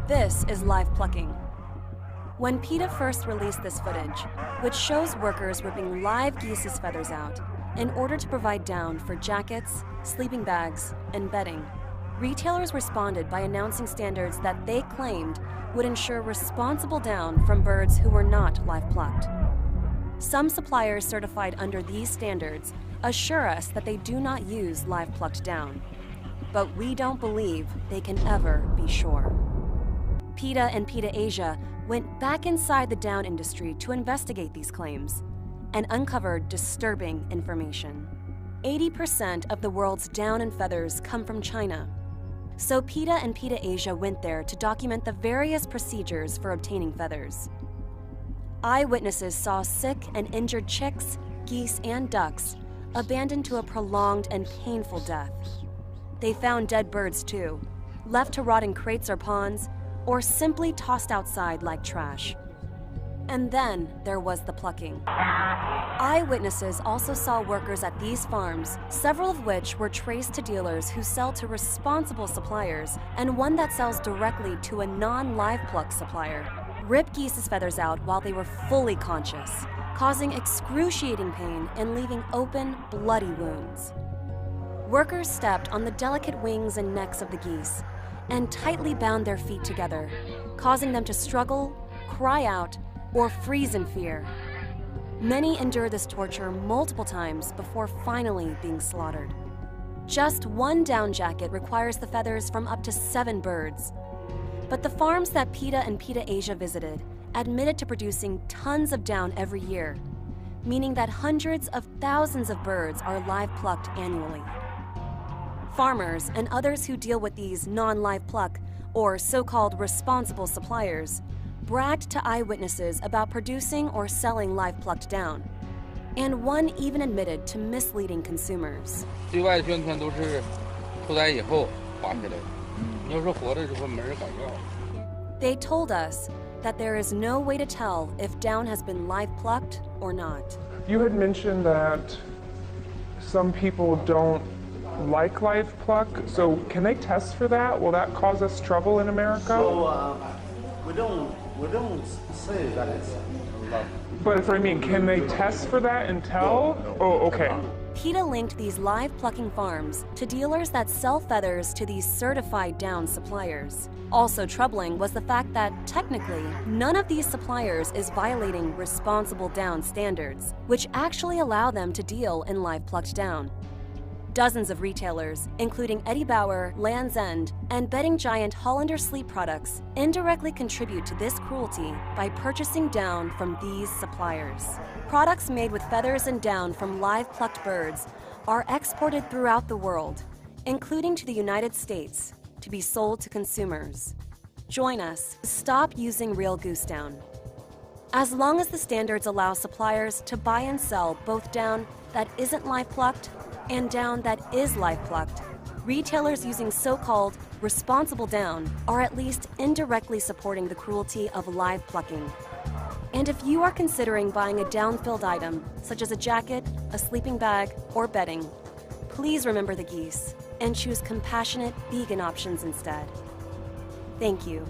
This is live plucking. When PETA first released this footage, which shows workers ripping live geese's feathers out in order to provide down for jackets, sleeping bags, and bedding, retailers responded by announcing standards that they claimed would ensure responsible down from birds who were not live plucked. Some suppliers certified under these standards assure us that they do not use live plucked down, but we don't believe they can ever be sure. PETA and PETA Asia went back inside the down industry to investigate these claims and uncovered disturbing information. 80% of the world's down and feathers come from China. So PETA and PETA Asia went there to document the various procedures for obtaining feathers. Eyewitnesses saw sick and injured chicks, geese, and ducks abandoned to a prolonged and painful death. They found dead birds too, left to rot in crates or ponds, or simply tossed outside like trash. And then there was the plucking. Eyewitnesses also saw workers at these farms, several of which were traced to dealers who sell to responsible suppliers, and one that sells directly to a non-live pluck supplier, rip geese's feathers out while they were fully conscious, causing excruciating pain and leaving open, bloody wounds. Workers stepped on the delicate wings and necks of the geese and tightly bound their feet together, causing them to struggle, cry out, or freeze in fear. Many endure this torture multiple times before finally being slaughtered. Just one down jacket requires the feathers from up to 7 birds. But the farms that PETA and PETA Asia visited admitted to producing tons of down every year, meaning that hundreds of thousands of birds are live plucked annually. Farmers and others who deal with these non-live pluck, or so-called responsible suppliers, bragged to eyewitnesses about producing or selling live plucked down, and one even admitted to misleading consumers. 对外宣传都是屠宰以后拔下来的，你要是活的时候没人敢要。 They told us that there is no way to tell if down has been live plucked or not. You had mentioned that some people don't like live pluck, so can they test for that? Will that cause us trouble in America? So we don't say that it's live. But if I mean, can they test for that and tell? Oh, okay. PETA linked these live plucking farms to dealers that sell feathers to these certified down suppliers. Also troubling was the fact that, technically, none of these suppliers is violating responsible down standards, which actually allow them to deal in live plucked down. Dozens of retailers, including Eddie Bauer, Land's End, and bedding giant Hollander Sleep Products, indirectly contribute to this cruelty by purchasing down from these suppliers. Products made with feathers and down from live plucked birds are exported throughout the world, including to the United States, to be sold to consumers. Join us. Stop using real goose down. As long as the standards allow suppliers to buy and sell both down that isn't live plucked and down that is live plucked, retailers using so-called responsible down are at least indirectly supporting the cruelty of live plucking. And if you are considering buying a down-filled item, such as a jacket, a sleeping bag, or bedding, please remember the geese and choose compassionate vegan options instead. Thank you.